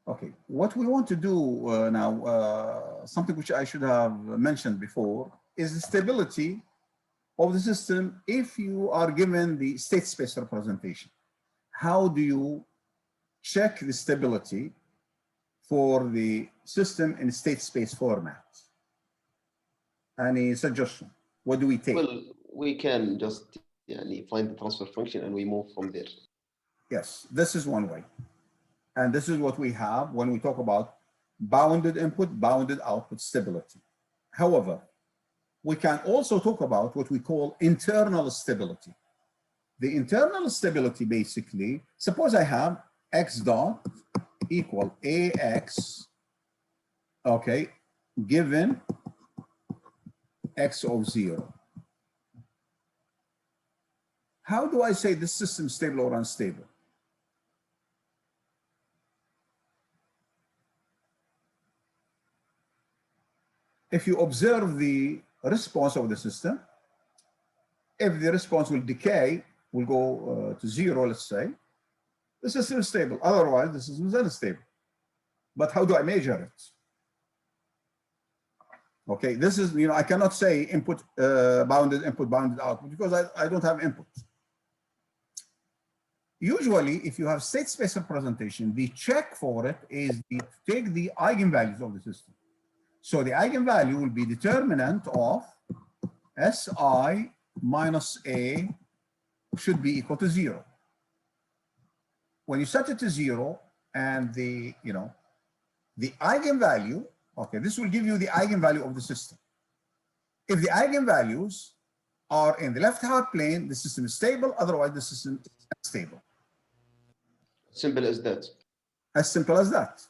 Okay, what we want to do now, something which I should have mentioned before, is the stability of the system if you are given the state space representation. How do you check the stability for the system in state space format? Any suggestion? What do we take? Well, we can just find the transfer function and we move from there. Yes, this is one way. And this is what we have when we talk about bounded input, bounded output stability. However, we can also talk about what we call internal stability. The internal stability basically, suppose I have x dot equal ax, okay, given x of 0. How do I say this system is stable or unstable? If you observe the response of the system, if the response will decay, will go to 0, let's say, the system is stable. Otherwise, the system is unstable. But how do I measure it? Okay, this is, I cannot say input, bounded output, because I don't have input. Usually, if you have state space representation, the check for it is to take the eigenvalues of the system. So the eigenvalue will be determinant of Si minus A should be equal to 0. When you set it to 0 and the eigenvalue, okay, this will give you the eigenvalue of the system. If the eigenvalues are in the left half plane, the system is stable, otherwise the system is unstable. Simple as that. As simple as that.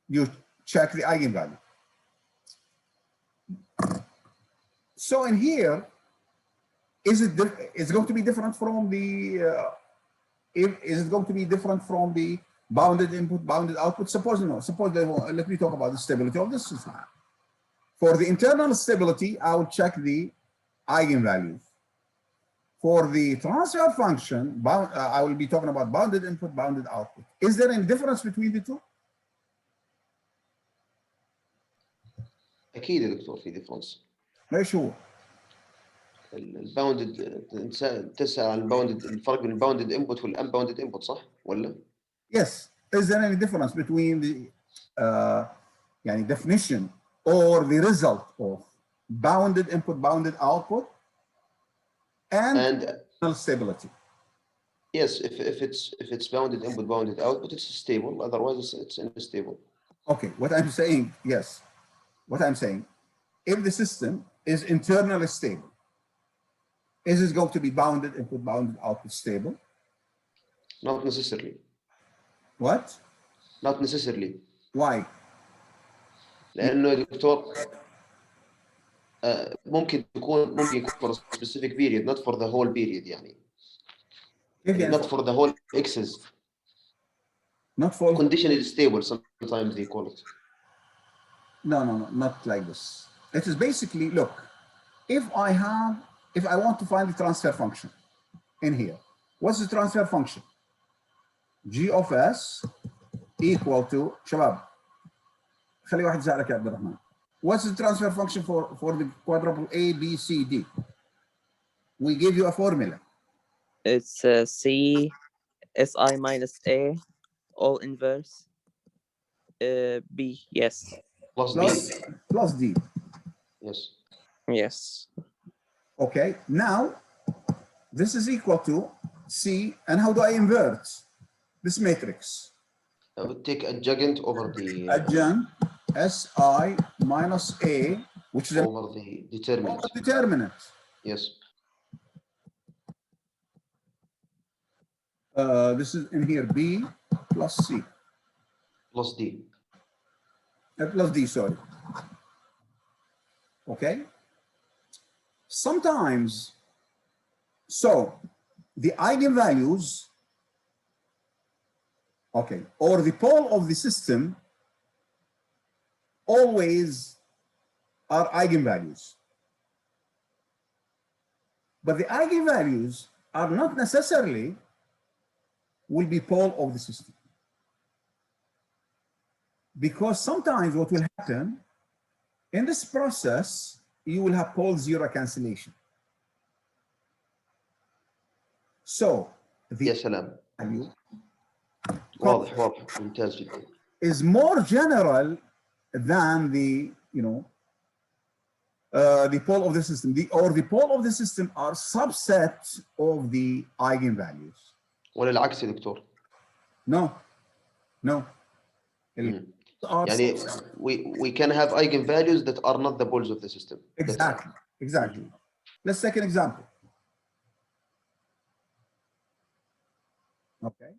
You check the eigenvalue. So in here, is it going to be different from the is it going to be different from the bounded input, bounded output? Suppose no. Suppose let me talk about the stability of this system. For the internal stability, I will check the eigenvalues. For the transfer function, I will be talking about bounded input, bounded output. Is there any difference between the two? أكيد يا دكتور في difference. ماشي هو. الباوندد تسأل عن الباوندد الفرق بين الباوندد انبوت والانباوندد انبوت صح ولا؟ Yes. Is there any difference between the definition or the result of bounded input, bounded output and stability? Yes, if it's bounded input, bounded output, it's stable. Otherwise, it's unstable. Okay. What I'm saying, yes. What I'm saying, if the system is internally stable, is it going to be bounded input, bounded output stable? Not necessarily. What? Not necessarily. Why? لأنه يا دكتور ممكن يكون for a specific period, not for the whole period يعني. Not for the whole X's. Not for conditionally stable. Sometimes they call it. No, not like this. It is basically, look, if I want to find the transfer function in here, what's the transfer function? G of S equal to, شباب خلي واحد يسألك يا عبد الرحمن. What's the transfer function for the quadruple A, B, C, D? We give you a formula. It's C, Si minus A, all inverse. B, yes. Plus D. Yes. Yes. Okay, now this is equal to C, and how do I invert this matrix? I would take adjacent over the adjacent Si minus A, which is over the determinant. Determinant. Yes. This is in here B plus C. Plus D. Plus D, sorry. Okay. Sometimes, so the eigenvalues, okay, or the pole of the system always are eigenvalues. But the eigenvalues are not necessarily will be pole of the system. because sometimes what will happen in this process, you will have pole zero cancellation. So يا the سلام value واضح واضح ممتاز جدا. is more general than the, you know, the pole of the system. The pole of the system are subset of the eigenvalues. ولا العكس يا دكتور؟ No. Are يعني we can have eigenvalues that are not the poles of the system. Exactly. Let's take an example. Okay.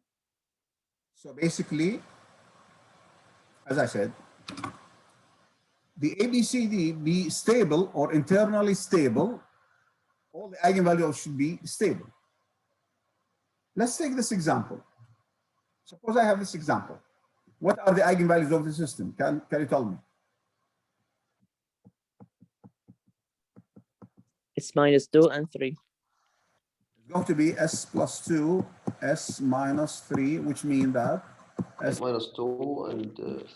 So basically, as I said, the ABCD be stable or internally stable, all the eigenvalues should be stable. Let's take this example. Suppose I have this example. What are the eigenvalues of the system? Can you tell me? It's -2 and 3. It's going to be S plus 2, S minus 3, which means that S minus 2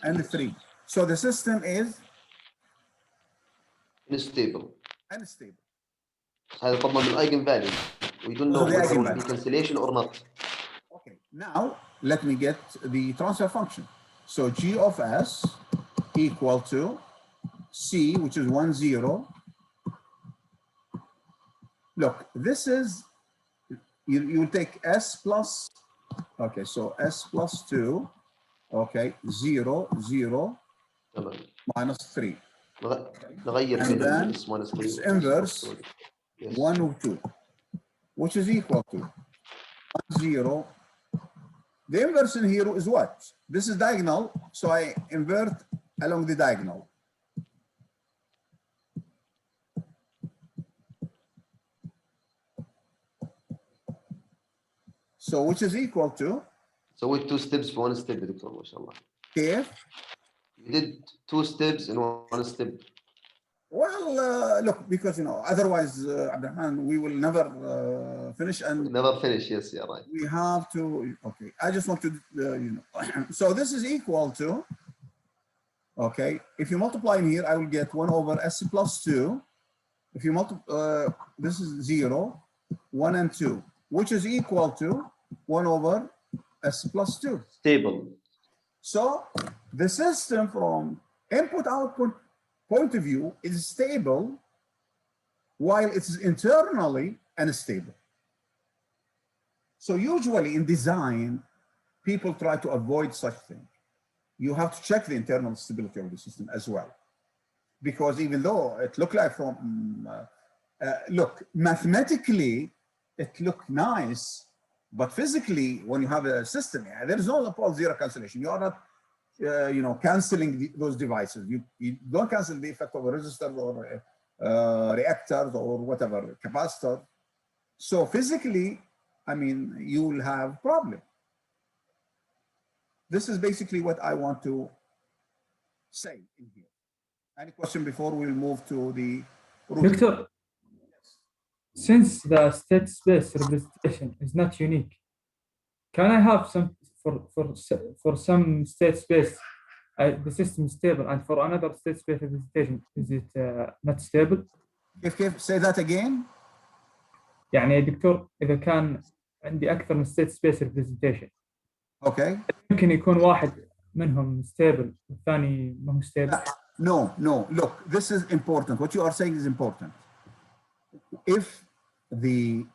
and 3. So the system is unstable. unstable. هذا طبعا من eigenvalue. We don't know whether it will be cancellation or not. Okay, now let me get the transfer function. So G of S equal to C, which is 1, 0. Look, this is, you take S plus, okay, so S plus 2, okay, 0, 0, minus 3. نغير And then S minus 3. it's inverse, yes. 1 or 2, which is equal to 1, 0. The inverse in here is what? This is diagonal, so I invert along the diagonal. So which is equal to? So with 2 steps for 1 step, دكتور ما شاء الله. If you did 2 steps in 1 step. Well, look, because otherwise, Abdurrahman, we will never finish, and never finish. Yes, you're right. We have to. Okay, I just want to, So this is equal to. Okay, if you multiply in here, I will get 1 over S plus 2. If you multiply, this is 0, 1 and 2, which is equal to 1 over S plus 2. Stable. So the system from input-output point of view is stable, while it's internally unstable. So usually in design, people try to avoid such thing. You have to check the internal stability of the system as well, because even though it looked like from, look, mathematically, it looked nice, but physically, when you have a system, there is no pole zero cancellation. You are not canceling those devices. You don't cancel the effect of a resistor or reactors or whatever, capacitor. So physically, I mean, you will have problem. This is basically what I want to say in here. Any question before we'll move to the Victor, since the state space representation is not unique, can I have some for some state space the system is stable, and for another state space representation is it not stable? Say that again. يعني يا دكتور إذا كان عندي أكثر من state space representation. Okay. يمكن يكون واحد منهم stable والثاني ما هو stable. No. Look, this is important. What you are saying is important. If the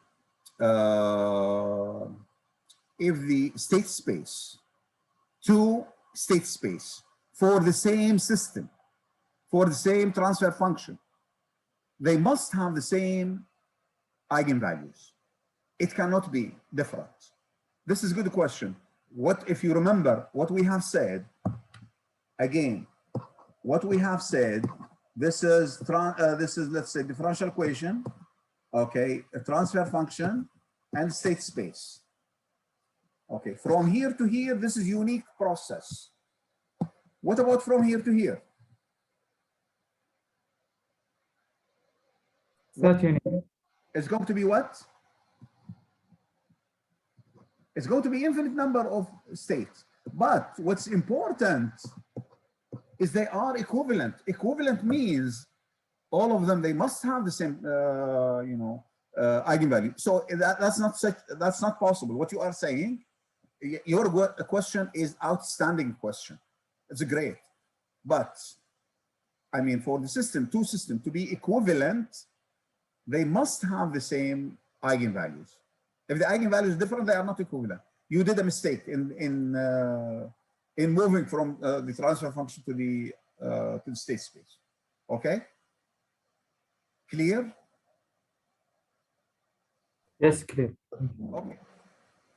state space, two state space for the same system, for the same transfer function, they must have the same eigenvalues. It cannot be different. This is a good question. What if you remember what we have said? Again, what we have said. This is let's say differential equation. Okay, a transfer function and state space. Okay, from here to here, this is unique process. What about from here to here? Not unique. It's going to be what? It's going to be infinite number of states. But what's important is they are equivalent. Equivalent means all of them, they must have the same, eigenvalue. So that's not possible. What you are saying, your question is outstanding question. It's great, but I mean, for the system, two systems to be equivalent, they must have the same eigenvalues. If the eigenvalue is different, they are not equivalent. You did a mistake in moving from the transfer function to the state space. Okay? Clear? Yes, clear. Okay.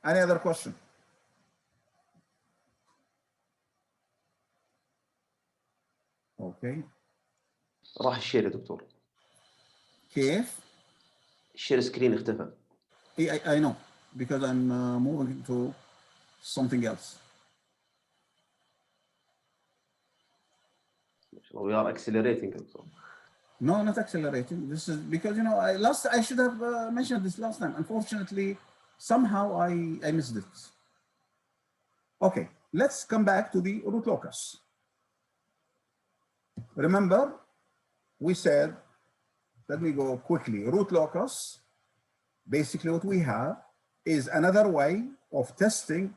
Any other question? Okay. راح الشير يا دكتور. كيف؟ الشير سكرين اختفى. I know, because I'm moving to something else. We are accelerating, دكتور. No, not accelerating. This is because, you know, I should have mentioned this last time. Unfortunately, somehow I missed it. Okay, let's come back to the root locus. Remember, we said, let me go quickly. Root locus, basically what we have is another way of testing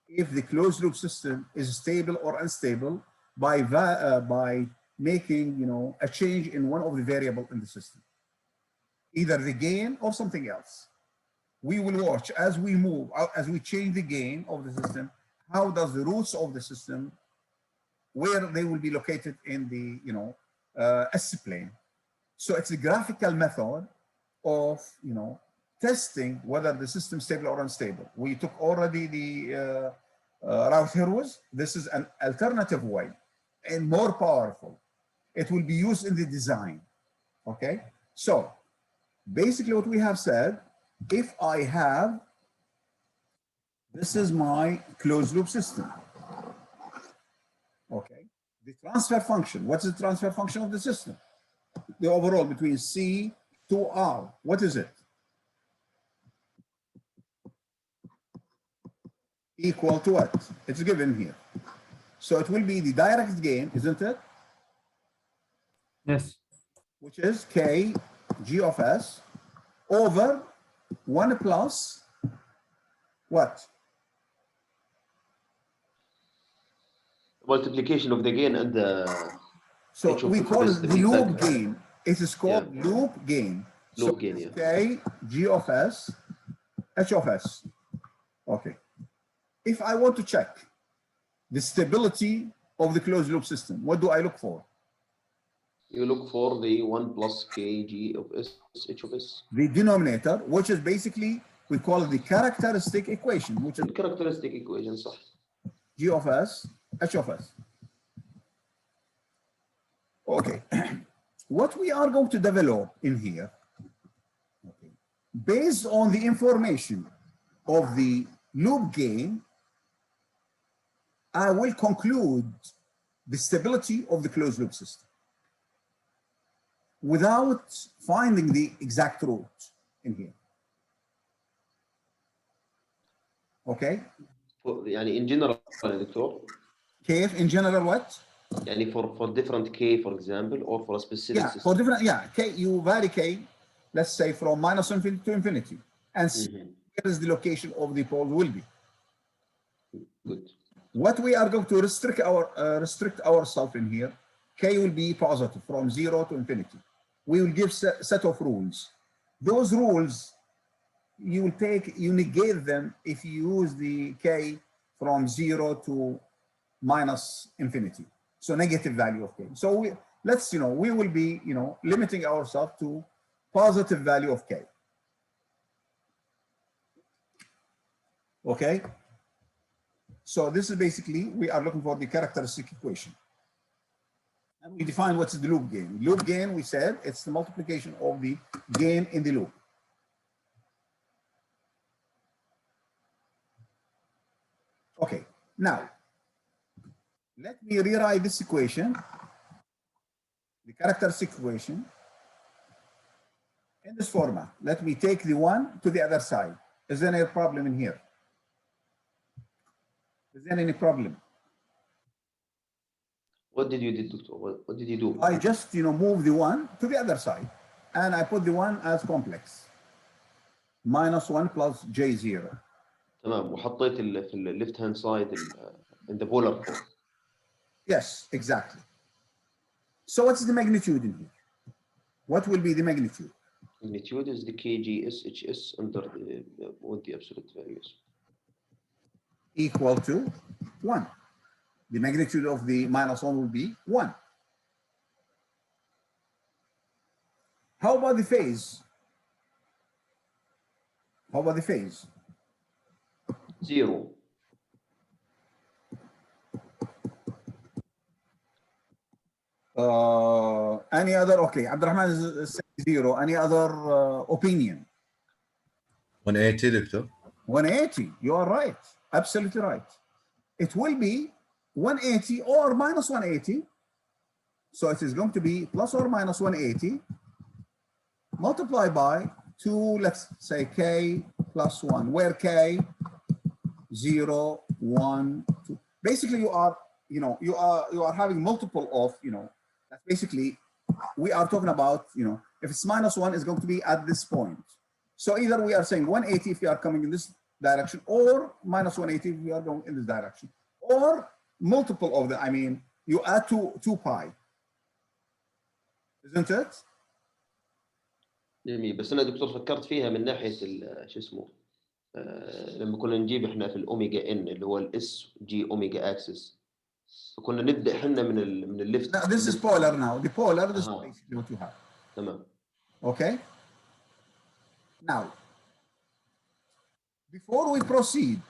if the closed loop system is stable or unstable by making, you know, a change in one of the variables in the system, either the gain or something else. We will watch as we move, as we change the gain of the system, how does the roots of the system, where they will be located in the, you know, S-plane. So it's a graphical method of, you know, testing whether the system is stable or unstable. We took already the Routh-Hurwitz. This is an alternative way and more powerful. It will be used in the design, okay? So basically what we have said, if I have, this is my closed loop system, okay? The transfer function, what's the transfer function of the system? The overall between C to R, what is it? Equal to what? It's given here. So it will be the direct gain, isn't it? Yes. Which is K G of S over 1 plus what? Multiplication of the gain and the So H of we F call is it the the loop feedback. gain. It is called loop gain. Loop So gain, it's yeah. K G of S H of S. Okay. If I want to check the stability of the closed loop system, what do I look for? You look for the 1 plus K G of S H of S. The denominator, which is basically, we call it the characteristic equation, which is Characteristic equation, صح. G of S, H of S. Okay. What we are going to develop in here, okay, based on the information of the loop gain, I will conclude the stability of the closed loop system without finding the exact root in here. Okay? يعني in general يا دكتور. كيف in general what? يعني for different K, for example, or for a specific Yeah, system. for different, yeah, K, you vary K, let's say from minus infinity to infinity, and see where is the location of the pole will be. Good. What we are going to restrict ourselves in here, K will be positive from 0 to infinity. We will give set of rules. Those rules, you negate them if you use the K from 0 to minus infinity. So negative value of K. So we will be, limiting ourselves to positive value of K. Okay? So this is basically, we are looking for the characteristic equation. And we define what's the loop gain. Loop gain, we said, it's the multiplication of the gain in the loop. Okay, now, let me rewrite this equation, the characteristic equation, in this format. Let me take the one to the other side. Is there any problem in here? Is there any problem? What did you do, Doctor? What did you do? I just, move the one to the other side, and I put the one as complex. -1 plus J0. تمام وحطيت في ال left hand side in the polar form. Yes, exactly. So what's the magnitude in here? What will be the magnitude? Magnitude is the kgshs under with the absolute values. Equal to 1. The magnitude of the -1 will be 1. How about the phase? How about the phase? 0. Any other? Okay, Abdurrahman is saying 0. Any other opinion? 180 دكتور. 180. You are right. Absolutely right. It will be 180 or -180. So it is going to be plus or minus 180 multiplied by 2, let's say k plus 1, where k 0, 1, 2. Basically, you are having multiple of, that's basically, we are talking about, if it's -1, it's going to be at this point. So either we are saying 180 if you are coming in this direction, or -180 if we are going in this direction, or multiple of them. I mean, you add 2 pi, isn't it? جميل بس انا دكتور فكرت فيها من ناحيه شو اسمه لما كنا نجيب احنا في الاوميجا ان اللي هو الاس جي اوميجا اكسس فكنا نبدا احنا من الليفت. No, this is polar now. The polar, this is basically what you have. تمام. Okay. Now, before we proceed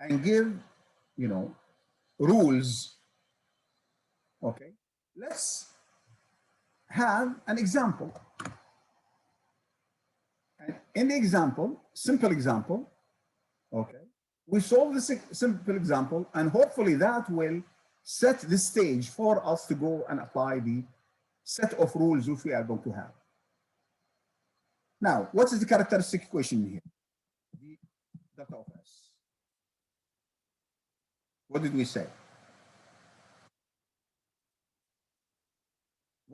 and give, rules, okay, let's have an example. And in the example, simple example, okay, we solve the simple example, and hopefully that will set the stage for us to go and apply the set of rules which we are going to have. Now, what is the characteristic equation here? The delta of S. What did we say?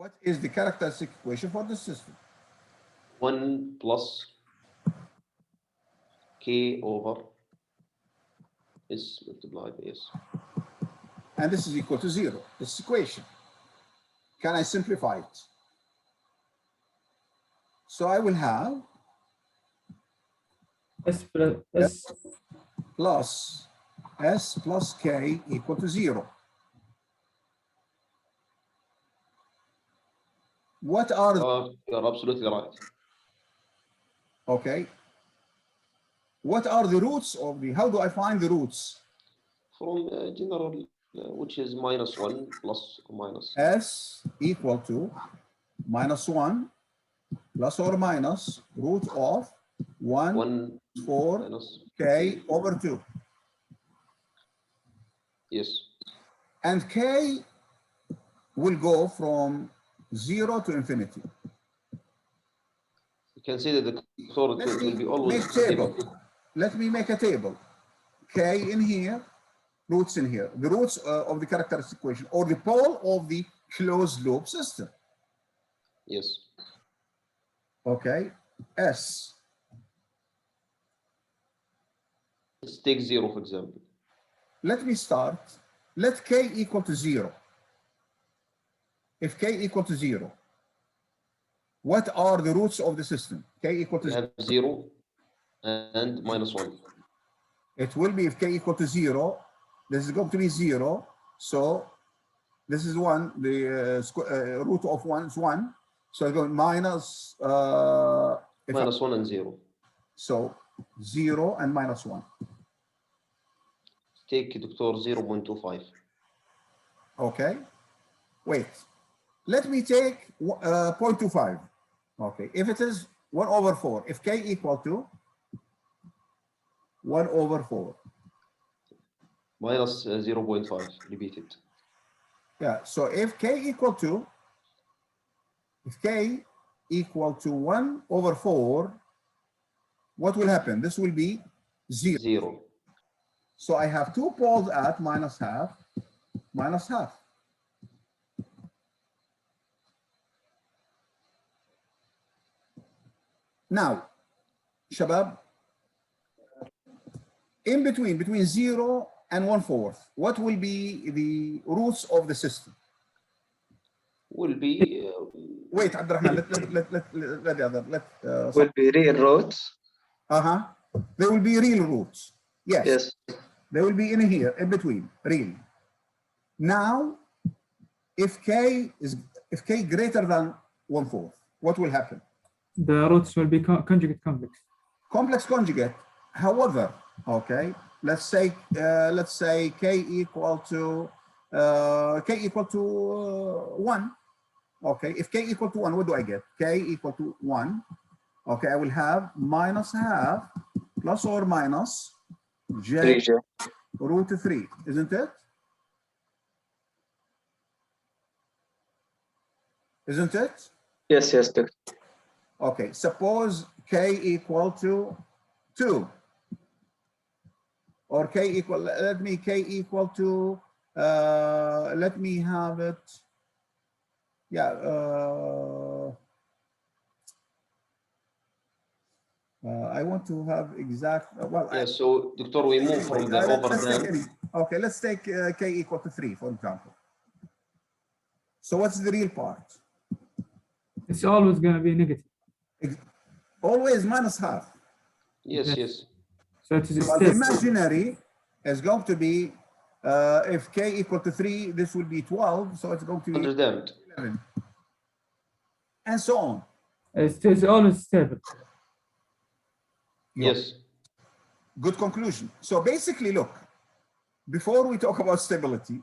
What is the characteristic equation for the system? 1 plus k over s multiplied by s. And this is equal to 0, this equation. Can I simplify it? So I will have S plus K equal to 0. What are You're absolutely right. Okay. What are the roots of the, how do I find the roots? From general, which is -1 plus or minus. S equal to -1 plus or minus root of 1 4 minus K over 2. Yes. And K will go from 0 to infinity. You can see that the curve will be always make table. Let me make a table. K in here, roots in here. The roots of the characteristic equation, or the pole of the closed loop system. Yes. Okay. S. Let's take 0, for example. Let me start. Let K equal to 0. If K equal to 0, what are the roots of the system? K equal to 0. We have 0 and -1. It will be, if K equal to 0, this is going to be 0. So this is 1, the root of 1 is 1. So it's going minus. -1 and 0. So 0 and -1. Take Doctor 0.25. Okay. Wait. Let me take 0.25. Okay. If it is 1 over 4, if K equal to 1 over 4. Minus 0.5, repeat it. Yeah, so if K equal to, if K equal to 1 over 4, what will happen? This will be 0. 0. So I have 2 poles at -½ minus ½ Now, Shabab, in between 0 and 1/4, what will be the roots of the system? will be Wait, Abdurrahman, let the other, Will be real roots. There will be real roots. Yes. Yes. They will be in here, in between, real. Now, if k greater than 1/4, what will happen? The roots will be conjugate complex. Complex conjugate. However, okay, let's say k equal to 1. Okay, if k equal to 1, what do I get? K equal to 1. Okay, I will have minus half plus or minus j 3J. root 3, isn't it? Isn't it? Yes, Doctor. Okay, suppose k equal to 2. Or k equal, let me equal to, let me have it, yeah, I want to have exact, well, yeah. So, Doctor, we move from the over than. Okay, let's take k equal to 3, for example. So what's the real part? It's always going to be negative. Always minus half. Yes, Yes. yes. So it is a But the step. imaginary is going to be, if k equal to 3, this will be 12, so it's going to be Understand? 11. And so on. It's always stable. Yeah. Yes. Good conclusion. So basically, look, before we talk about stability,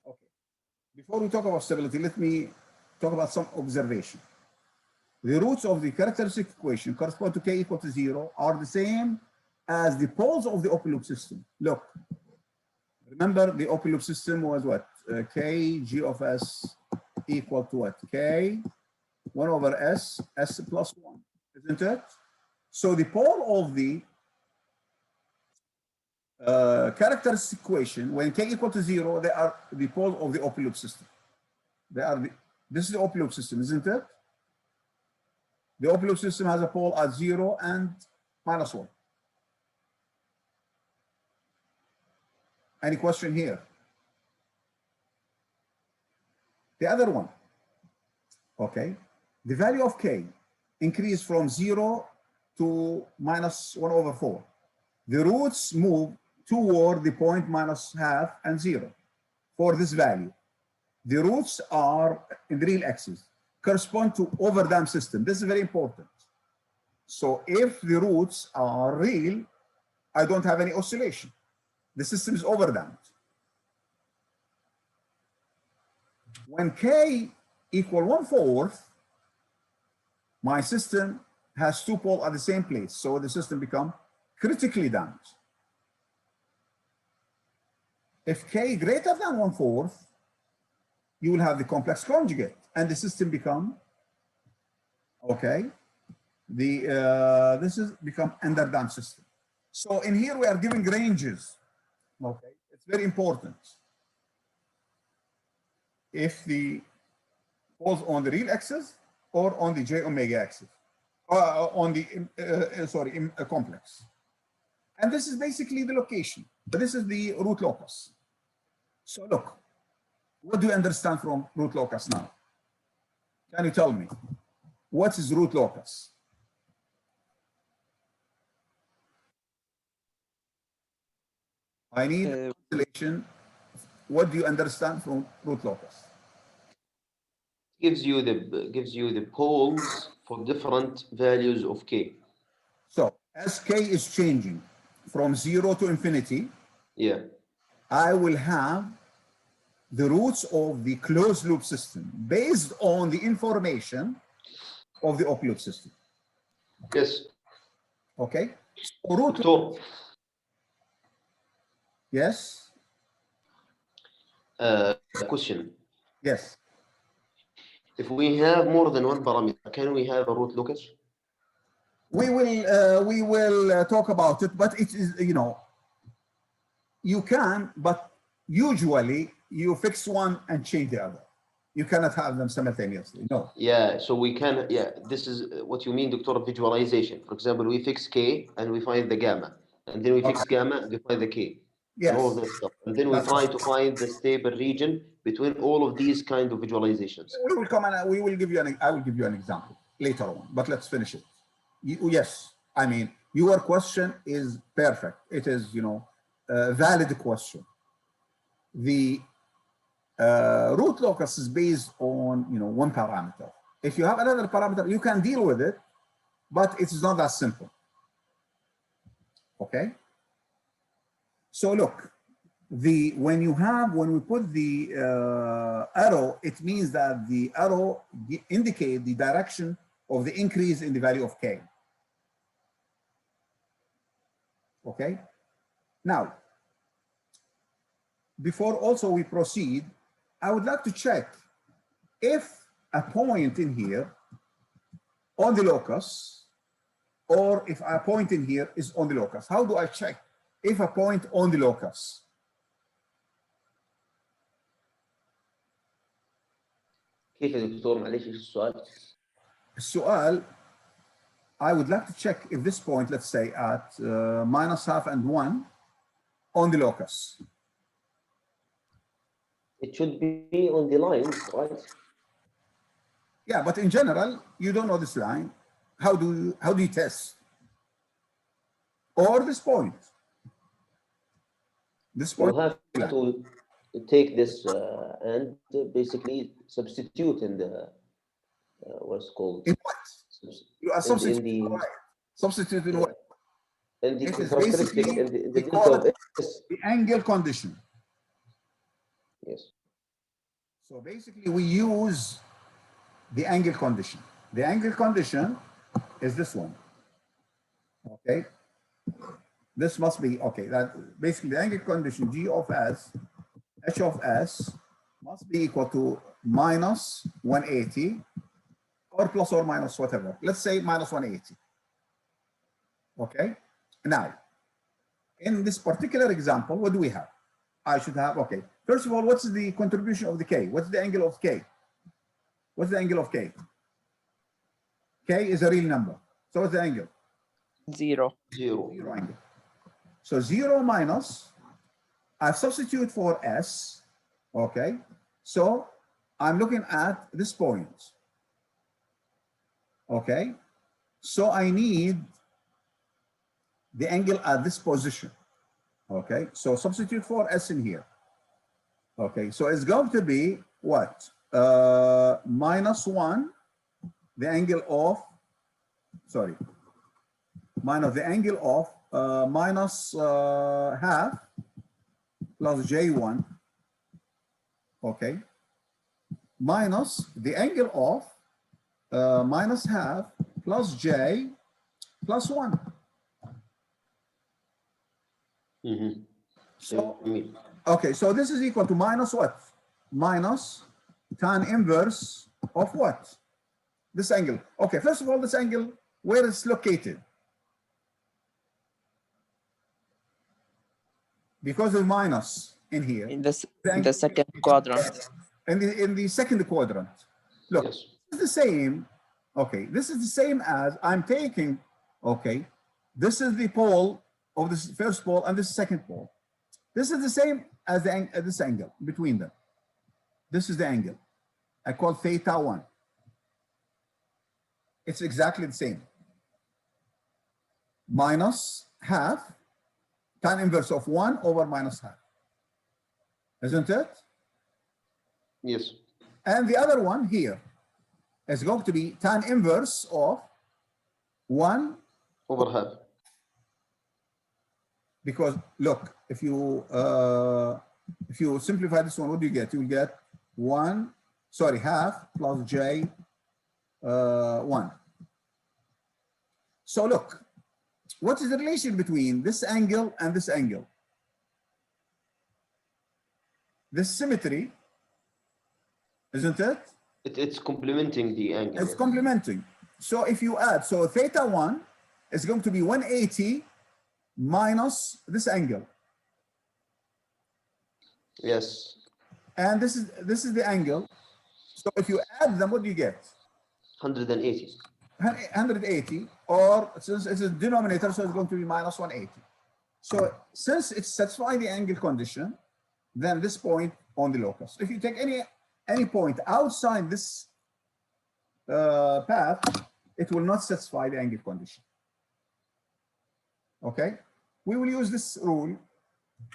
okay, before we talk about stability, let me talk about some observation. The roots of the characteristic equation correspond to k equal to 0 are the same as the poles of the open loop system. Look, remember the open loop system was what? K g of s equal to what? K 1 over s, s plus 1, isn't it? So the pole of the characteristic equation, when k equal to 0, they are the pole of the open loop system. This is the open loop system, isn't it? The open loop system has a pole at 0 and minus 1. Any question here? The other one, okay, the value of k increased from 0 to minus 1/4. The roots move toward the point minus half and 0 for this value. The roots are in the real axis, correspond to overdamped system. This is very important. So if the roots are real, I don't have any oscillation. The system is overdamped. When k equal 1/4, my system has 2 poles at the same place, so the system becomes critically damped. If k greater than 1/4, you will have the complex conjugate, and the system become, okay, this is become underdamped system. So in here we are giving ranges, okay, it's very important. If the falls on the real axis or on the j omega axis, on the complex. And this is basically the location, but this is the root locus. So look, what do you understand from root locus now? Can you tell me what is root locus? I need oscillation. What do you understand from root locus? Gives you the poles for different values of k. So as k is changing from 0 to infinity, Yeah. I will have the roots of the closed loop system based on the information of the open loop system. Yes. Okay. So root. Doctor, Yes. question. Yes. If we have more than one parameter, can we have a root locus? We will talk about it, but it is, you know, you can, but usually you fix one and change the other. You cannot have them simultaneously. No. Yeah, so we can, yeah, this is what you mean, Doctor, visualization. For example, we fix K and we find the gamma, and then we fix gamma and we find the K, and all of Yes. that stuff. And then we That's try right. to find the stable region between all of these kind of visualizations. We will come and we will give you I will give you an example later on, but let's finish it. Yes, I mean, your question is perfect. It is, you know, a valid question. The root locus is based on, you know, one parameter. If you have another parameter, you can deal with it, but it's not that simple. Okay. So look, when we put the arrow, it means that the arrow indicate the direction of the increase in the value of K. Okay. Now, before also we proceed, I would like to check if a point in here on the locus, or if a point in here is on the locus. How do I check if a point on the locus? كيف يا دكتور معلش ايش السؤال؟ السؤال, I would like to check if this point, let's say at -½ and 1 on the locus. It should be on the line, right? Yeah, but in general, you don't know this line. How do you test? Or this point? This point. We'll have to take this and basically substitute in the what's called In what? You are substituting the what? Substituting what? in the It is characteristic basically, in the we delta call of it S. the angle condition. Yes. So basically we use the angle condition. The angle condition is this one. Okay. This must be, okay, that basically the angle condition G of S, H of S must be equal to -180 or plus or minus whatever. Let's say -180. Okay. Now, in this particular example, what do we have? I should have, okay. First of all, what's the contribution of the K? What's the angle of K? What's the angle of K? K is a real number. So what's the angle? 0. Zero. Zero angle. So 0 minus, I substitute for S, okay? So I'm looking at this point, okay? So I need the angle at this position, okay? So substitute for S in here. Okay, so it's going to be what? -1, the angle of, sorry, minus the angle of -½ plus J1, okay, minus the angle of -½ plus J plus 1. Mm-hmm. So, Jamil. okay, so this is equal to minus what? Minus tan inverse of what? This angle. Okay, first of all, this angle, where it's located? Because of minus in here. In the second quadrant. In the second quadrant. Look, Yes. this is the same. Okay, this is the same as I'm taking, okay, this is the pole of this first pole and this second pole. This is the same as this angle between them. This is the angle. I call θ1. It's exactly the same. -½ tan inverse of 1 over -½ Isn't it? Yes. And the other one here is going to be tan inverse of 1, Over half. because look, if you simplify this one, what do you get? You will get 1, sorry, half plus J 1. So look, what is the relation between this angle and this angle? This symmetry, isn't it? It's complementing the angle. It's complementing. So if you add, so θ1 is going to be 180 minus this angle. Yes. And this is the angle So if you add them, what do you get? 180. 180, or since it's a denominator, so it's going to be minus 180. So since it's satisfying the angle condition, then this point on the locus. If you take any point outside this path, it will not satisfy the angle condition. Okay, we will use this rule.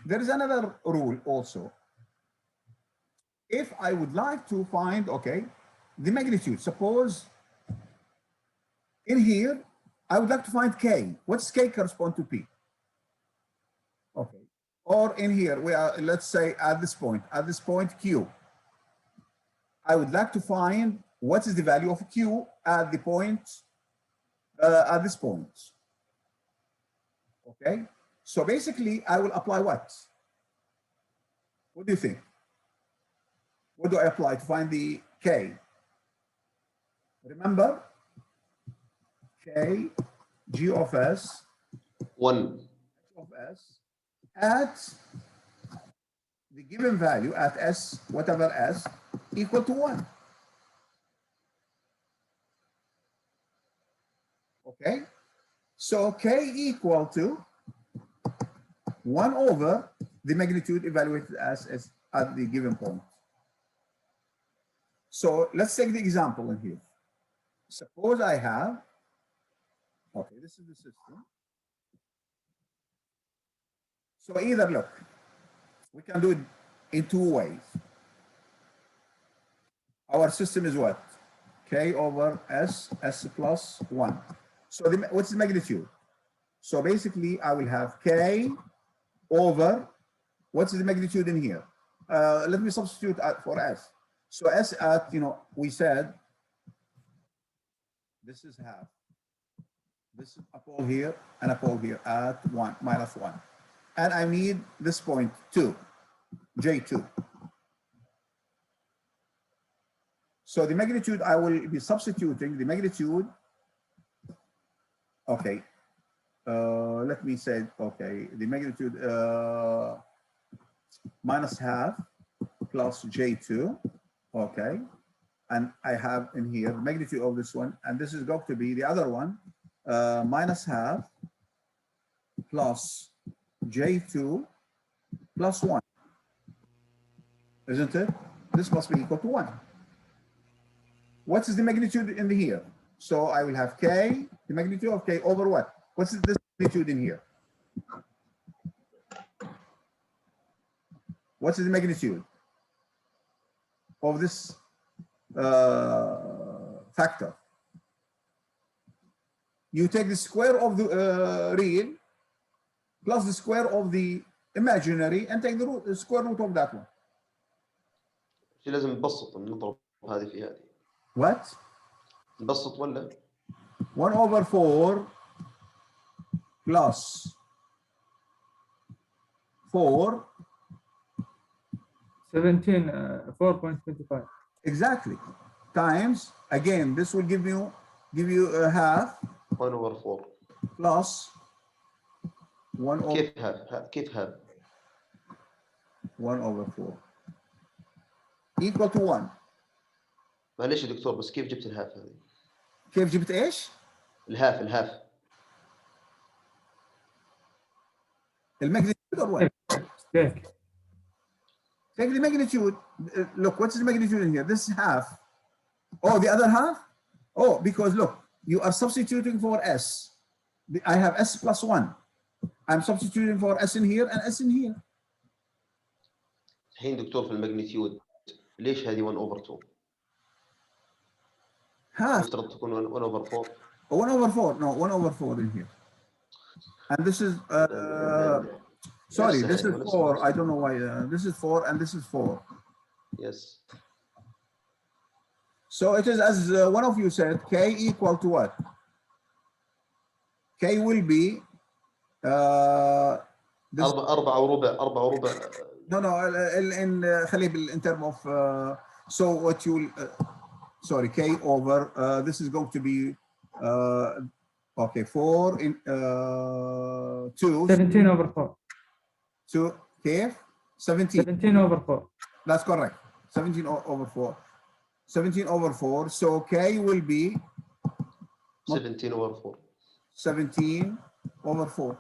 There is another rule also. If I would like to find, okay, the magnitude, suppose in here, I would like to find K. What's K correspond to P? Okay, or in here, we are, let's say at this point Q. I would like to find what is the value of Q at the point, at this point. Okay, so basically I will apply what? What do you think? What do I apply to find the K? Remember, K, G of S, 1. of S, at the given value at S, whatever S, equal to 1. Okay, so K equal to 1 over the magnitude evaluated as at the given point. So let's take the example in here. Suppose I have, okay, this is the system. So either look, we can do it in two ways. Our system is what? K over S, S plus 1. So what's the magnitude? So basically I will have K over, what's the magnitude in here? Let me substitute for S. So S at, we said, this is half. This is a pole here and a pole here at 1, minus 1. And I need this point 2, J2. So the magnitude, I will be substituting the magnitude. Okay, let me say, okay, the magnitude minus half plus J2, okay. And I have in here the magnitude of this one, and this is going to be the other one, minus half plus J2 plus 1, isn't it? This must be equal to 1. What is the magnitude in the here? So I will have K, the magnitude of K over what? What's this magnitude in here? What's the magnitude of this factor? You take the square of the real plus the square of the imaginary and take the square root of that one. لازم نبسط نضرب هذه في هذه. What? نبسط ولا؟ 1 over 4 plus 4. 4.25. Exactly. Times, again, this will give you a half 1 over 4 plus 1 over كيف هذا 1 over 4 equal to 1. معلش يا دكتور بس كيف جبت الهاف هذه؟ كيف جبت ايش؟ الهاف الماgnitude or what? Take the magnitude. Look, what's the magnitude in here? This is half. Oh, the other half? Oh, because look, you are substituting for S. I have S plus 1. I'm substituting for S in here and S in here. الحين دكتور في الماجنتيود ليش هذه 1 over 2؟ Half. مفترض تكون 1 over 4. 1 over 4. No, 1 over 4 in here. And this is, sorry, this is 4. I don't know why. This is 4 and this is 4. Yes. So it is as one of you said, K equal to what? K will be this, 4 وربع. No, in terms of so what you sorry, K over this is going to be okay, 4 in 2 17 over 4. 2 K 17 17 over 4. That's correct. 17 over 4. 17 over 4. So K will be 17 over 4. 17 over 4.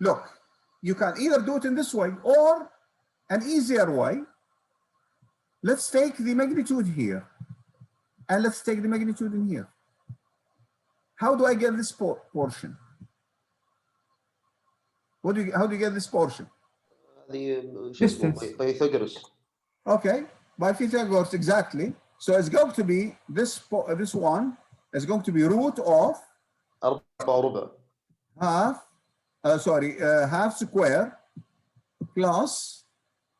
Look, you can either do it in this way or an easier way. Let's take the magnitude here and let's take the magnitude in here. How do I get this portion? How do you get this portion? هذه شو اسمه Distance. Pythagoras. Okay, by Pythagoras, exactly. So it's going to be this one is going to be root of 4 وربع. half square plus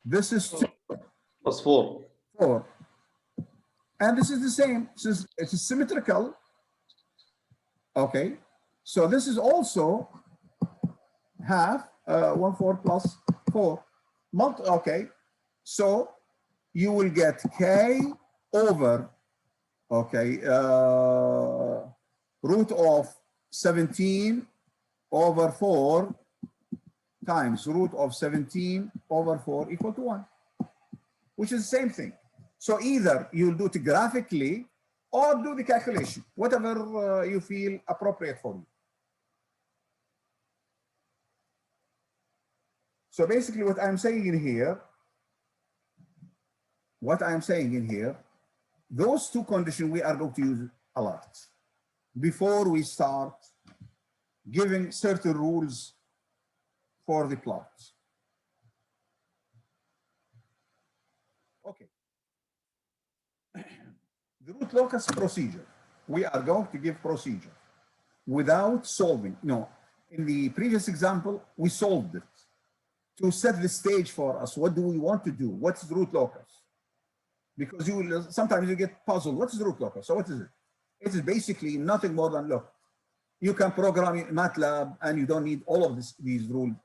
this is 2, plus 4. 4. And this is the same, since it's symmetrical. Okay, so this is also half 1/4 plus 4. Okay, so you will get K over, okay, root of 17 over 4 times root of 17 over 4 equal to 1, which is the same thing. So either you'll do it graphically or do the calculation, whatever you feel appropriate for you. So basically what I'm saying in here, those two conditions we are going to use a lot before we start giving certain rules for the plot. Okay. The root locus procedure. We are going to give procedure without solving. No, in the previous example, we solved it to set the stage for us. What do we want to do? What's the root locus? Because you will sometimes you get puzzled. What is the root locus? So what is it? It is basically nothing more than, look, you can program in MATLAB and you don't need all of these rules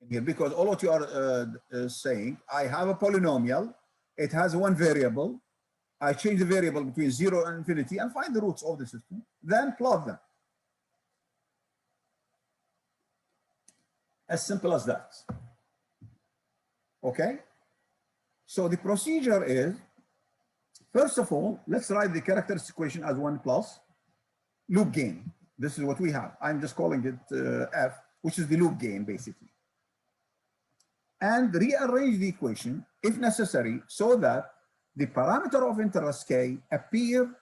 in here, because all what you are saying, I have a polynomial, it has one variable, I change the variable between 0 and infinity and find the roots of the system, then plot them. As simple as that. Okay? So the procedure is, first of all, let's write the characteristic equation as 1 plus loop gain. This is what we have. I'm just calling it F, which is the loop gain, basically. And rearrange the equation, if necessary, so that the parameter of interest K appear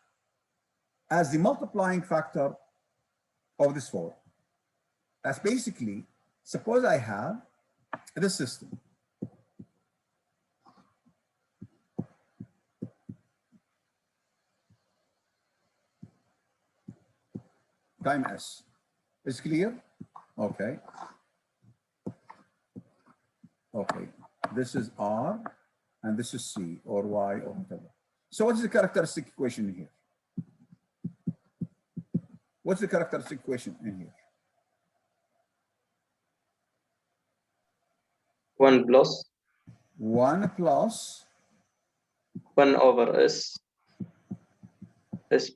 as the multiplying factor of this form. That's basically, suppose I have this system. Time S. Is clear? Okay. Okay. This is R and this is C or Y or whatever. So what's the characteristic equation here? What's the characteristic equation in here? 1 plus 1 plus 1 over S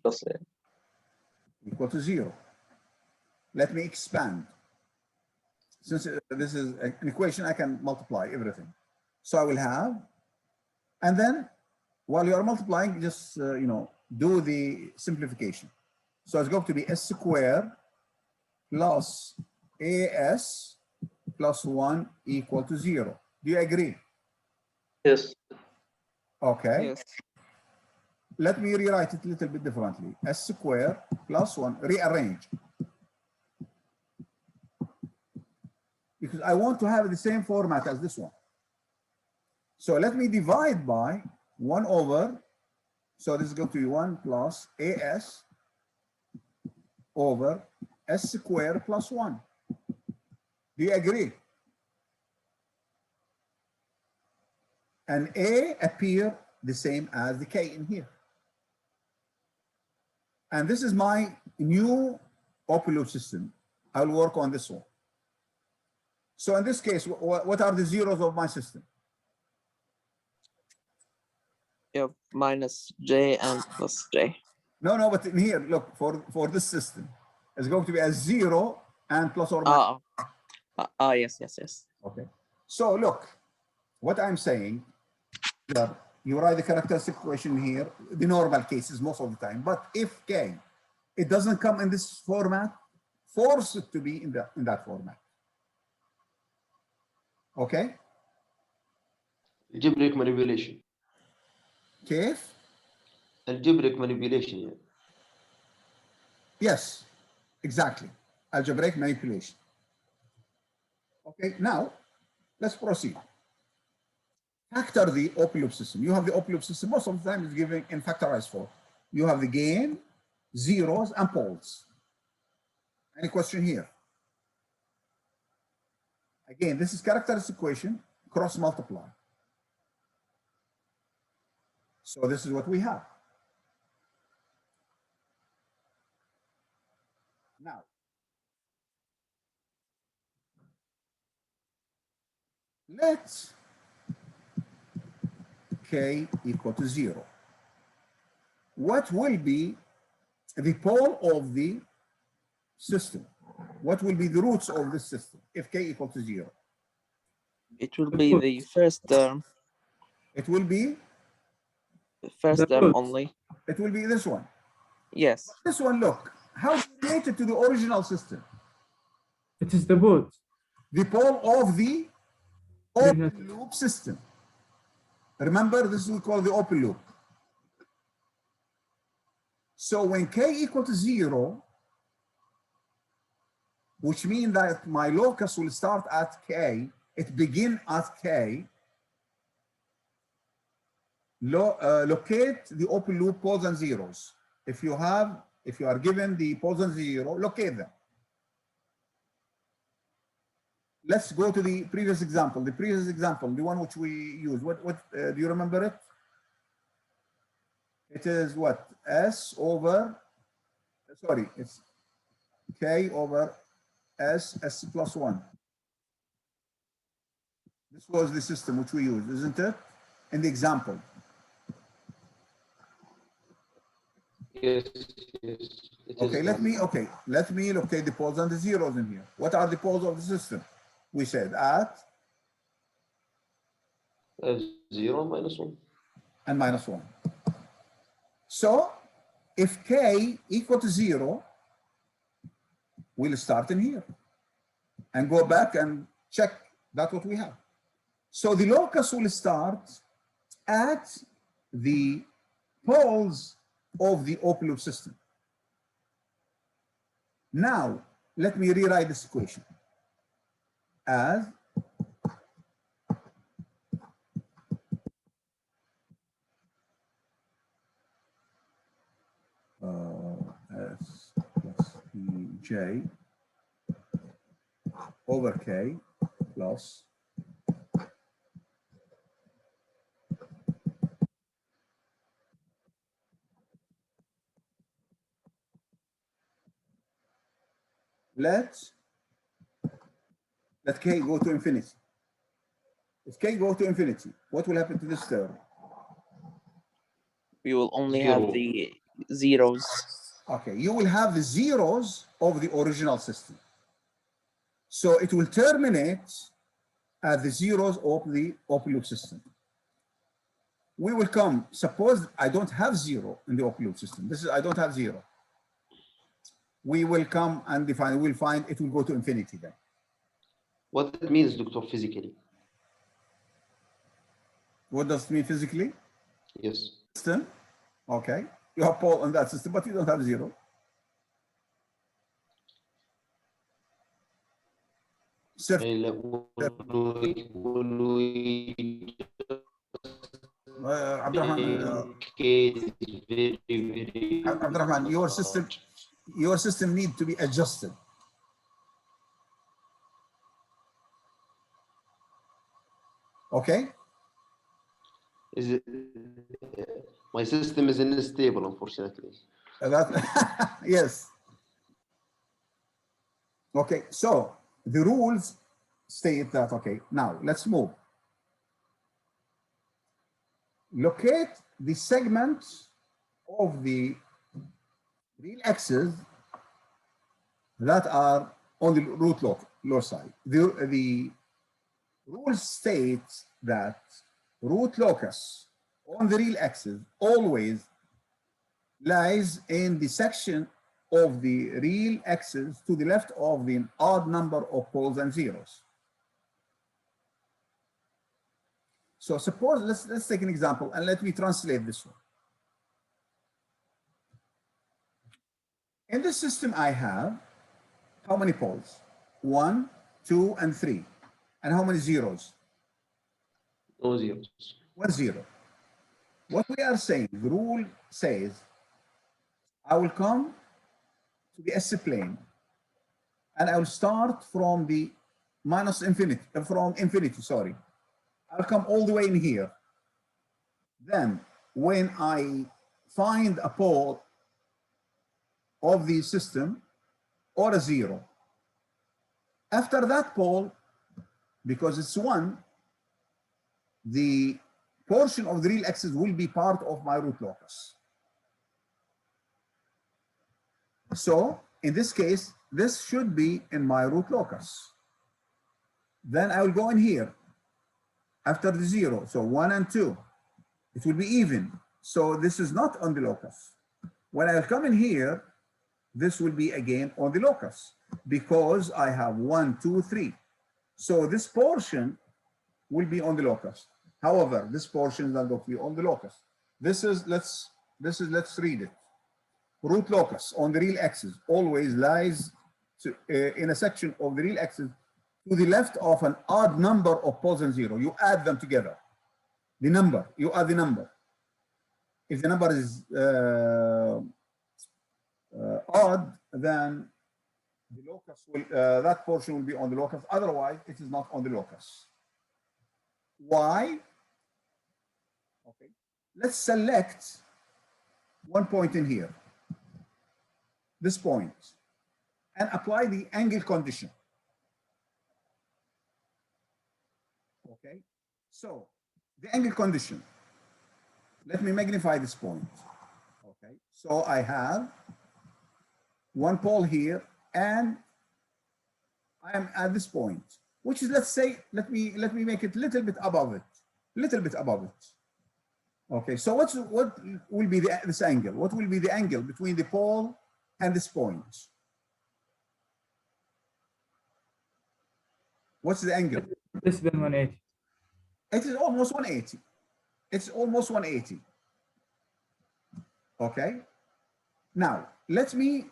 plus A. equal to 0. Let me expand. Since this is an equation, I can multiply everything. So I will have, and then while you are multiplying, just do the simplification. So it's going to be S squared plus AS plus 1 equal to 0. Do you agree? Yes. Okay. Yes. Let me rewrite it a little bit differently. S squared plus 1, rearrange. Because I want to have the same format as this one. So let me divide by 1 over, so this is going to be 1 plus AS over S squared plus 1. Do you agree? And A appear the same as the K in here. And this is my new open loop system. I'll work on this one. So in this case, what are the zeros of my system? You have minus J and plus J. No, but in here, look, for this system, it's going to be a 0 and plus or minus. Yes. Okay. So look, what I'm saying, you write the characteristic equation here, the normal cases most of the time. But if K, it doesn't come in this format, force it to be in that format. Okay? algebraic manipulation. كيف؟ algebraic manipulation يعني. Yes, exactly. Algebraic manipulation. Okay, now let's proceed. Factor the open loop system. You have the open loop system, most of the time it's given in factorized form. You have the gain, zeros, and poles. Any question here? Again, this is characteristic equation, cross multiply. So this is what we have. Now, let K equal to 0. What will be the pole of the system? What will be the roots of this system if K equal to 0? It will be the first term. It will be First The term roots. only. It will be this one. Yes. This one, look, how is it related to the original system? It is the boot. The pole of the open loop system. Remember, this is what we call the open loop. So when K equal to 0, which means that my locus will start at K, it begin at K, locate the open loop poles and zeros. If you are given the poles and zero, locate them. Let's go to the previous example. The previous example, the one which we use. What do you remember it? It is what? S over, sorry, it's K over S plus 1. This was the system which we used, isn't it? In the example. Yes, yes. It Okay, is let me locate the poles and the zeros in here. What are the poles of the system? We said at 0 minus 1. and minus 1. So if K equal to 0, we'll start in here and go back and check that's what we have. So the locus will start at the poles of the open loop system. Now, let me rewrite this equation as S plus Ej over K plus let K go to infinity. If K go to infinity, what will happen to this term? We will only Zero. have the zeros. Okay, you will have the zeros of the original system. So it will terminate at the zeros of the open loop system. We will come, suppose I don't have 0 in the open loop system. This is, I don't have 0. We will come and define, we'll find it will go to infinity then. What it means, Doctor, physically? What does it mean physically? Yes. System, okay. You have pole on that system, but you don't have 0. When we Abdurrahman, your system needs to be adjusted. Okay? Is it, my system is unstable, unfortunately. That, yes. Okay, so the rules state that, okay, now let's move. Locate the segments of the real axes that are on the root low side. The rule states that root locus on the real axis always lies in the section of the real axis to the left of the odd number of poles and zeros. So suppose, let's take an example and let me translate this one. In this system, I have how many poles? 1, 2, and 3. And how many zeros? No zeros. 1 0. What we are saying, the rule says, I will come to the S plane and I will start from the minus infinity, from infinity, sorry. I'll come all the way in here. Then when I find a pole of the system or a zero, after that pole, because it's 1, the portion of the real axis will be part of my root locus. So in this case, this should be in my root locus. Then I will go in here after the 0. So 1 and 2, it will be even. So this is not on the locus. When I come in here, this will be again on the locus because I have 1, 2, 3. So this portion will be on the locus. However, this portion is not going to be on the locus. This is, let's read it. Root locus on the real axis always lies in a section of the real axis to the left of an odd number of poles and zero. You add them together. The number, you add the number. If the number is odd, then the locus will, that portion will be on the locus. Otherwise, it is not on the locus. Why? Okay. Let's select one point in here, this point, and apply the angle condition. Okay. So the angle condition. Let me magnify this point. Okay. So I have one pole here, and I am at this point, which is, let's say, let me make it a little bit above it, Okay, so what will be this angle? What will be the angle between the pole and this point? What's the angle? Less than 180. It is almost 180. It's almost 180. Okay. Now, let me,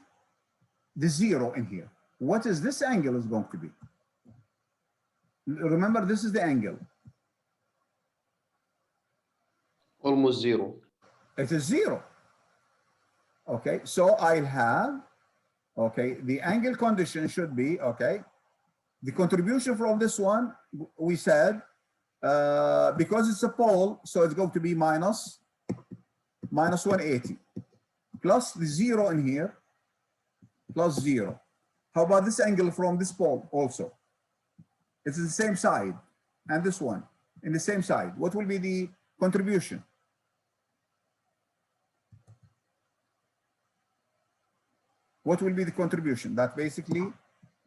the 0 in here. What is this angle is going to be? Remember, this is the angle. Almost 0. It is 0. Okay, so I'll have, okay, the angle condition should be, okay, the contribution from this one, we said, because it's a pole, so it's going to be minus 180, plus the 0 in here, plus 0. How about this angle from this pole also? It's the same side, and this one in the same side. What will be the contribution? What will be the contribution? That basically,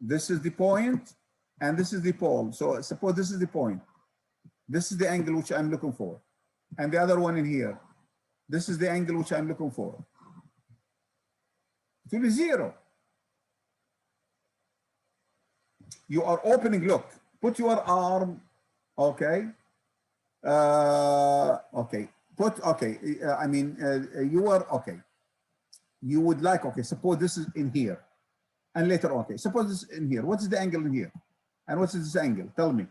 this is the point, and this is the pole. So suppose this is the point. This is the angle which I'm looking for. And the other one in here. This is the angle which I'm looking for. It will be 0. You are opening, look, put your arm, okay. Okay, I mean, you are, okay. You would like, okay, suppose this is in here. And later, okay, suppose this is in here. What is the angle in here? And what is this angle? Tell me.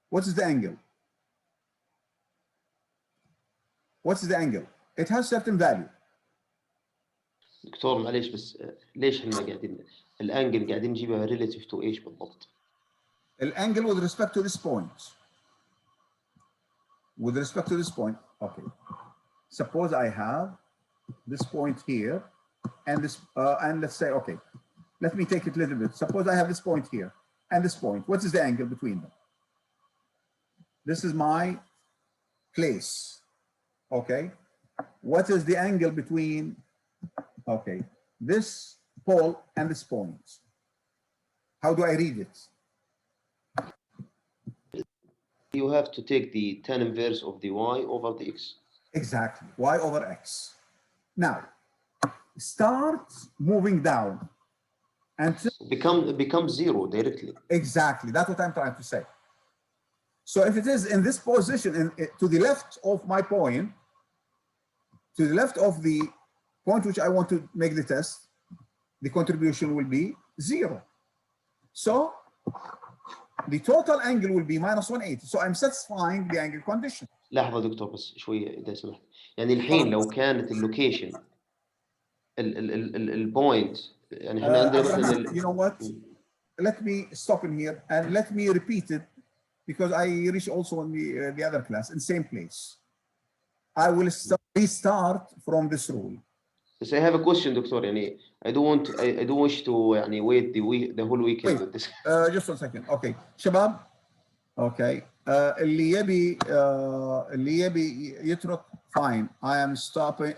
What is the angle? What's the angle? It has certain value. دكتور معليش بس ليش احنا قاعدين الانجل قاعدين نجيبها relative to ايش بالضبط؟ Angle with respect to this point. With respect to this point, okay. Suppose I have this point here, and this, and let's say, okay, let me take it a little bit. Suppose I have this point here and this point. What is the angle between them? This is my place, okay? What is the angle between, okay, this pole and this point? How do I read it? You have to take the tan inverse of the y over the x. Exactly, y over x. Now, start moving down until It becomes 0 directly. exactly, that's what I'm trying to say. So if it is in this position, to the left of my point, to the left of the point which I want to make the test, the contribution will be 0. So the total angle will be minus 180. So I'm satisfying the angle condition. لحظة دكتور بس شوية إذا سمحت. يعني الحين لو كانت اللوكيشن البوينت يعني احنا عندنا مثلا You know what? Let me stop in here and let me repeat it because I reached also in the other class in same place. I will restart from this rule. بس I have a question دكتور يعني I don't wish to يعني wait the whole weekend with this. Just 1 second. Okay. شباب. Okay. اللي يبي يترك fine. I am stopping.